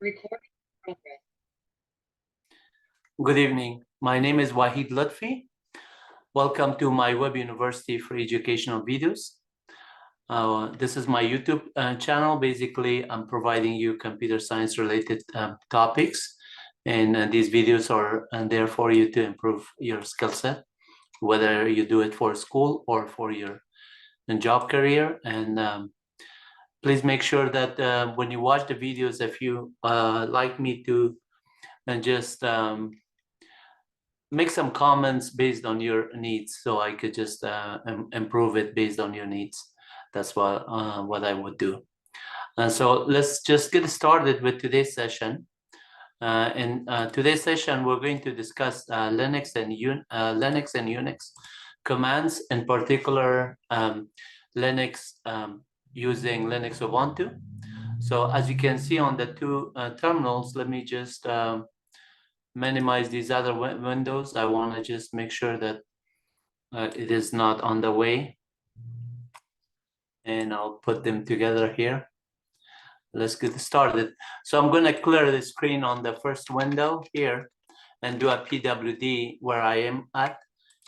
Recording progress. Good evening. My name is Wahid Lutfi. Welcome to my Web University for Educational Videos. This is my YouTube channel. Basically, I'm providing you computer science related topics, and these videos are there for you to improve your skill set, whether you do it for school or for your job career. And please make sure that when you watch the videos, if you like me to just make some comments based on your needs, so I could just improve it based on your needs. That's what I would do. So let's just get started with today's session. In today's session, we're going to discuss Linux and Unix commands, in particular Linux using Linux Ubuntu. So as you can see on the two terminals, let me just minimize these other windows. I want to just make sure that it is not on the way, and I'll put them together here. Let's get started. So I'm going to clear the screen on the first window here and do a PWD where I am at.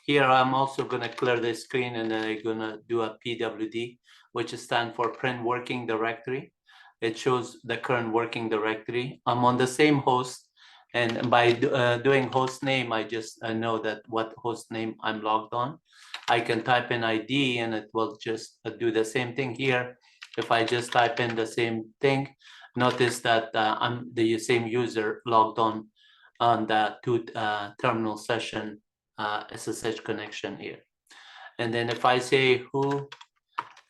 Here I'm also going to clear the screen, and then I'm going to do a PWD, which stands for print working directory. It shows the current working directory. I'm on the same host, and by doing host name, I just know that what host name I'm logged on. I can type in ID and it will just do the same thing here. If I just type in the same thing, notice that I'm the same user logged on the two terminal session SSH connection here. And then if I say who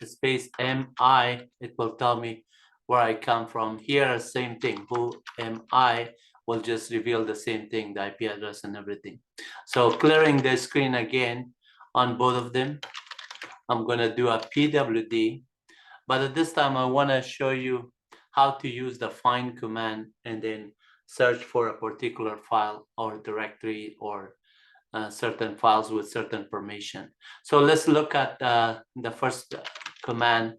space MI, it will tell me where I come from. Here, same thing, who am I will just reveal the same thing, the IP address and everything. So clearing the screen again on both of them, I'm going to do a PWD, but at this time I want to show you how to use the find command and then search for a particular file or directory or certain files with certain permission. So let's look at the first command.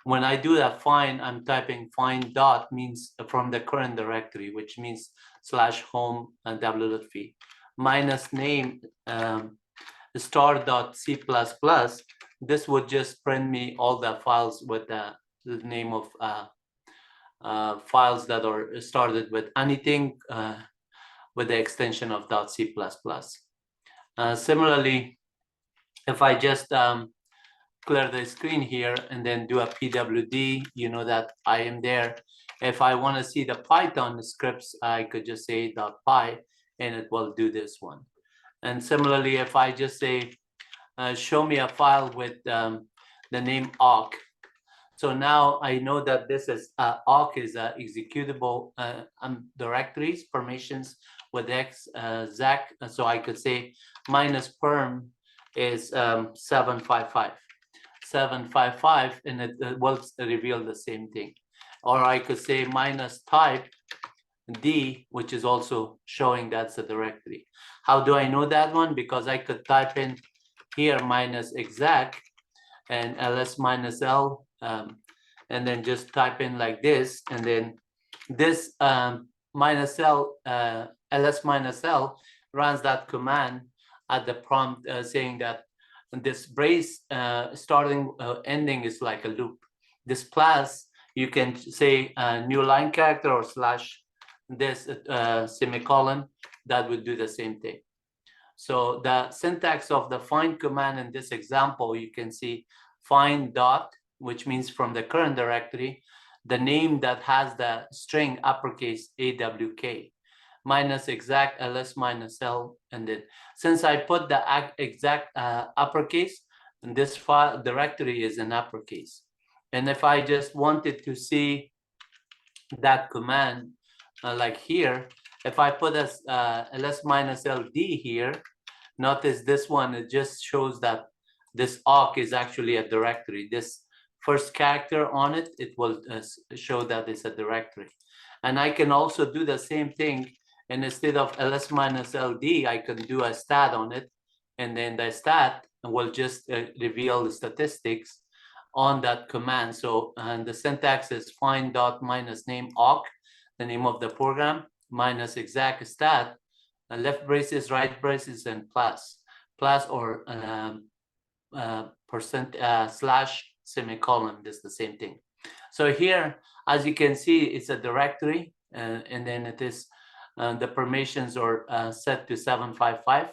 When I do that find, I'm typing find dot means from the current directory, which means /home and wlotfi minus name star.c++. This would just print me all the files with the name of files that are started with anything with the extension of .c++. Similarly, if I just clear the screen here and then do a PWD, you know that I am there. If I want to see the Python scripts, I could just say .py and it will do this one. And similarly, if I just say, show me a file with the name awk. So now I know that this is awk is executable directories, permissions with exec. So I could say minus perm is 755. 755, and it will reveal the same thing. Or I could say minus type D, which is also showing that's a directory. How do I know that one? Because I could type in here minus exec and ls minus l, and then just type in like this, and then this minus l, ls minus l runs that command at the prompt saying that this brace starting ending is like a loop. This plus, you can say new line character or slash this semicolon, that would do the same thing. So the syntax of the find command in this example, you can see find dot, which means from the current directory, the name that has the string uppercase AWK, minus exact ls minus l, and then since I put the exact uppercase, and this file directory is in uppercase. And if I just wanted to see that command like here, if I put as ls minus ld here, notice this one, it just shows that this awk is actually a directory. This first character on it, it will show that it's a directory. And I can also do the same thing, and instead of ls minus ld, I can do a stat on it, and then the stat will just reveal the statistics on that command. So and the syntax is find dot minus name awk. the name of the program, minus exec stat, left braces, right braces, and plus or percent slash semicolon. That's the same thing. So here, as you can see, it's a directory, and then it is the permissions are set to 755,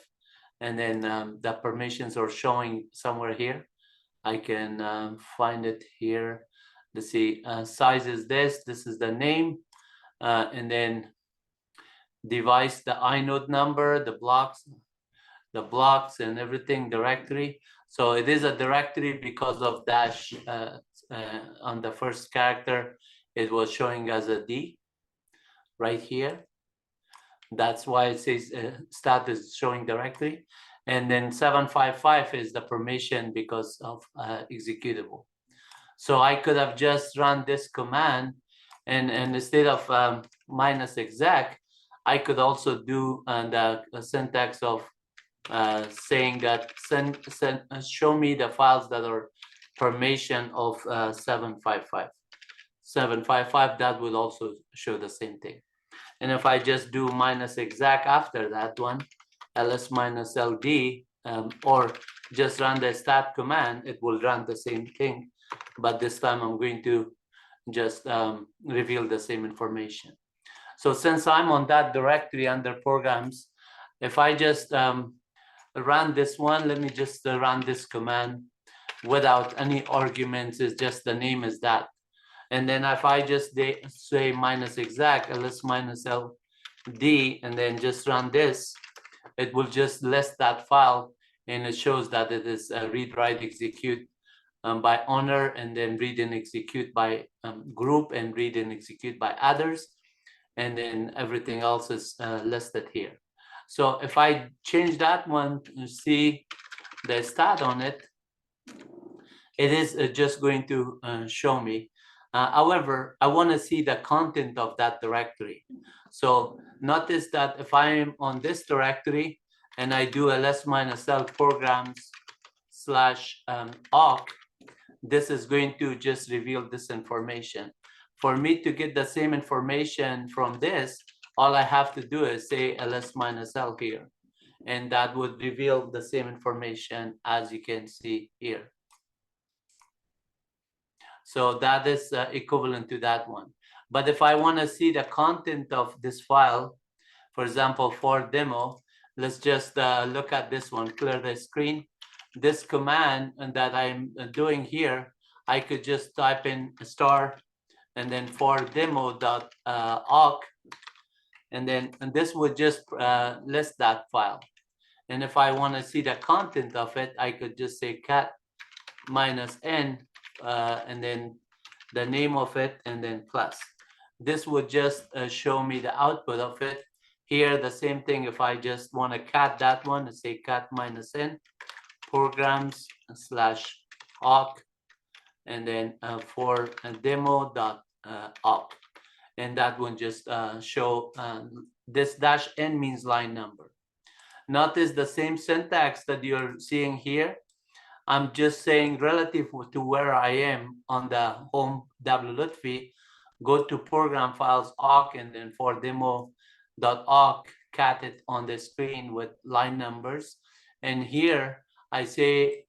and then the permissions are showing somewhere here. I can find it here. Let's see, size is this. This is the name, and then device, the inode number, the blocks and everything, directory. So it is a directory because of dash on the first character. It was showing as a D right here. That's why it says stat is showing directly. And then 755 is the permission because of executable. So I could have just run this command, and instead of minus exec, I could also do the syntax of saying that show me the files that are permission of 755. 755, that will also show the same thing. And if I just do minus exec after that one, ls minus ld, or just run the stat command, it will run the same thing. But this time I'm going to just reveal the same information. So since I'm on that directory under programs, if I just run this one, let me just run this command without any arguments, it's just the name is that. And then if I just say minus exec, ls minus ld, and then just run this, it will just list that file, and it shows that it is read, write, execute by owner, and then read and execute by group, and read and execute by others, and then everything else is listed here. So if I change that one to see the stat on it, it is just going to show me. However, I want to see the content of that directory. So notice that if I am on this directory and I do ls minus l programs slash awk, this is going to just reveal this information. For me to get the same information from this, all I have to do is say ls minus l here, and that would reveal the same information as you can see here. So that is equivalent to that one. But if I want to see the content of this file, for example, for demo, let's just look at this one, clear the screen. This command that I'm doing here, I could just type in star and then for demo.awk, and this would just list that file. And if I want to see the content of it, I could just say cat minus n, and then the name of it, and then plus. This would just show me the output of it. Here, the same thing, if I just want to cat that one, and say cat minus n, programs slash awk, and then for demo.awk. And that one just show this dash n means line number. Notice the same syntax that you're seeing here. I'm just saying relative to where I am on the home wlutfi, go to program files awk, and then for demo.awk, cat it on the screen with line numbers. And here I say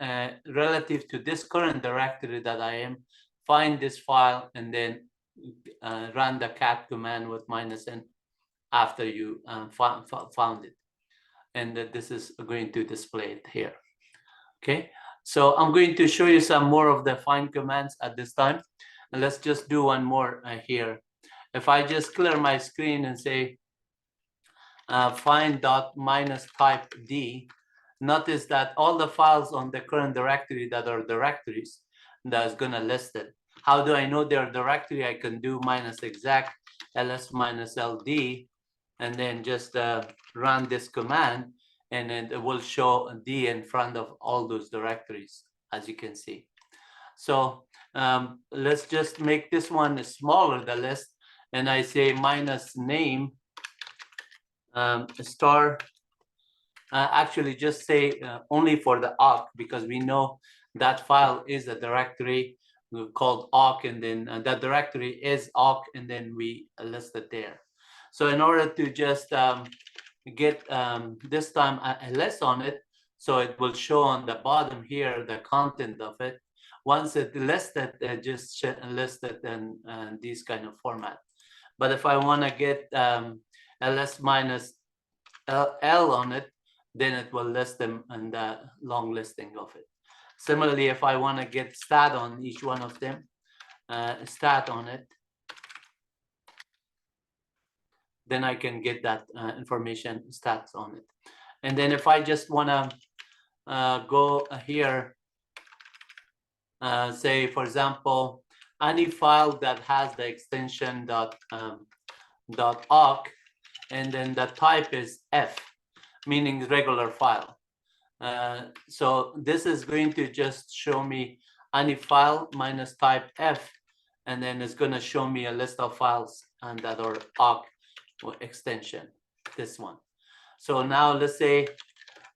relative to this current directory that I am, find this file, and then run the cat command with minus n after you found it. And this is going to display it here. Okay, so I'm going to show you some more of the find commands at this time. And let's just do one more here. If I just clear my screen and say find dot minus type d, notice that all the files on the current directory that are directories, that's gonna list it. How do I know they're directory? I can do minus exec ls minus ld, and then just run this command, and then it will show d in front of all those directories, as you can see. So let's just make this one smaller, the list, and I say minus name star. Actually, just say only for the awk, because we know that file is a directory. called awk, and then that directory is awk, and then we list it there. So in order to just get this time a list on it, so it will show on the bottom here the content of it. Once it listed, just list it in these kind of format. But if I want to get ls minus L on it, then it will list them in the long listing of it. Similarly, if I want to get stat on each one of them, stat on it, then I can get that information stats on it. And then if I just want to go here, say, for example, any file that has the extension .awk, and then the type is F, meaning regular file. So this is going to just show me any file minus type F, and then it's going to show me a list of files and that are awk extension, this one. So now let's say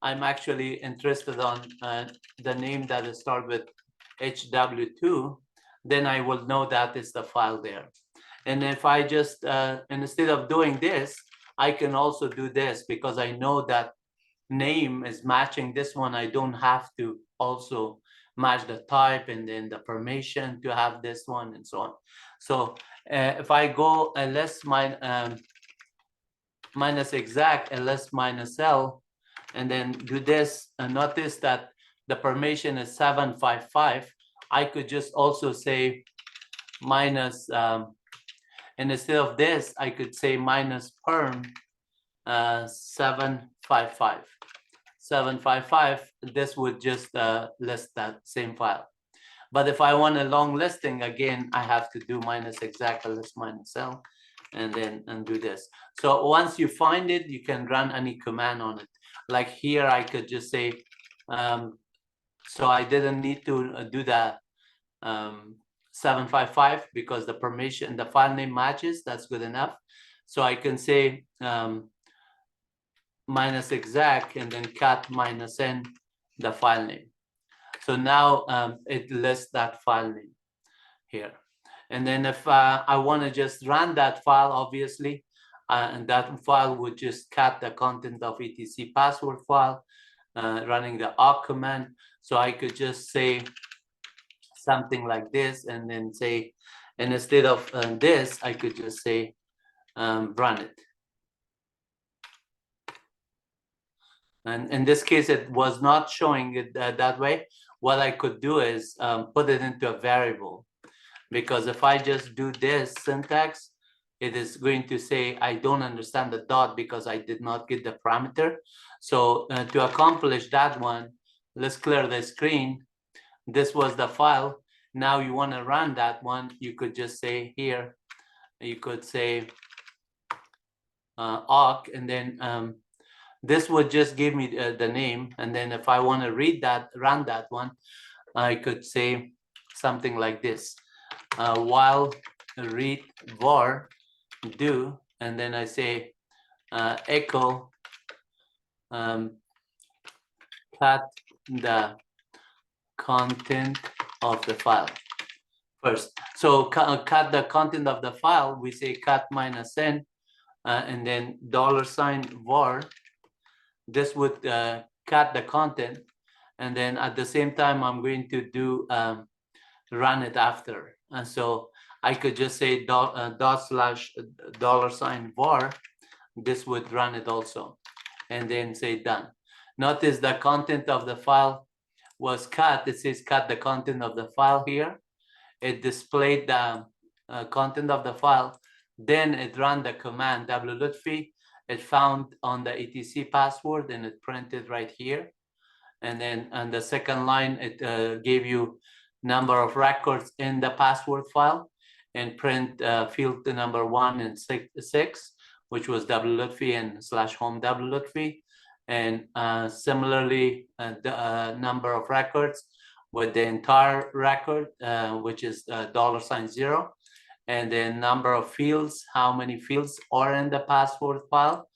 I'm actually interested on the name that is start with HW2, then I will know that is the file there. And if I just, instead of doing this, I can also do this because I know that name is matching this one. I don't have to also match the type and then the permission to have this one and so on. So if I go ls minus exec ls minus L, and then do this, and notice that the permission is 755. I could just also say minus, and instead of this, I could say minus perm 755. 755, this would just list that same file. But if I want a long listing, again, I have to do minus exec ls minus L, and then do this. So once you find it, you can run any command on it. Like here, I could just say, so I didn't need to do the 755 because the permission, the file name matches, that's good enough. So I can say minus exec and then cat minus n, the file name. So now it lists that file name here. And then if I want to just run that file, obviously, and that file would just cat the content of etc password file, running the awk command. So I could just say something like this, and then say, and instead of this, I could just say run it. And in this case, it was not showing it that way. What I could do is put it into a variable, because if I just do this syntax, it is going to say, I don't understand the dot because I did not get the parameter. So to accomplish that one, let's clear the screen. This was the file. Now you want to run that one, you could just say here, you could say awk, and then this would just give me the name. And then if I want to read that, run that one, I could say something like this, while read var do, and then I say echo cut the content of the file first. So cut the content of the file, we say cut minus n, and then $var. This would cut the content, and then at the same time, I'm going to do run it after. And so I could just say $var. This would run it also, and then say done. Notice the content of the file was cut. It says cut the content of the file here. It displayed the content of the file. Then it ran the command wlutfi. It found on the etc password, and it printed right here. And then on the second line, it gave you number of records in the password file, and print field number 1 and 6, which was wlutfi and /home wlutfi. And similarly, the number of records with the entire record, which is $0, and then number of fields, how many fields are in the password file.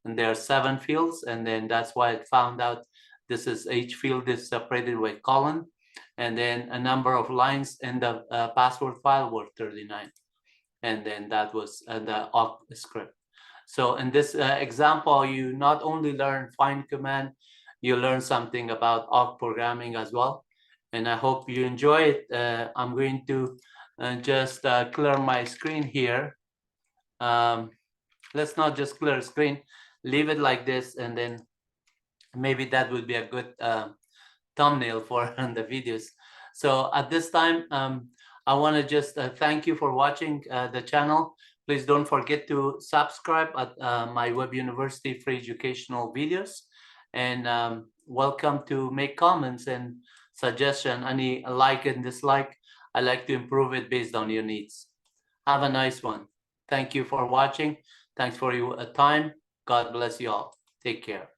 And there are 7 fields, and then that's why it found out this is each field is separated with colon. and then a number of lines in the password file were 39. And then that was the awk script. So in this example, you not only learn find command, you learn something about awk programming as well. And I hope you enjoy it. I'm going to just clear my screen here. Let's not just clear screen, leave it like this, and then maybe that would be a good thumbnail for the videos. So at this time, I want to just thank you for watching the channel. Please don't forget to subscribe at my Web University free educational videos. And welcome to make comments and suggestion, any like and dislike. I like to improve it based on your needs. Have a nice one. Thank you for watching. Thanks for your time. God bless you all. Take care.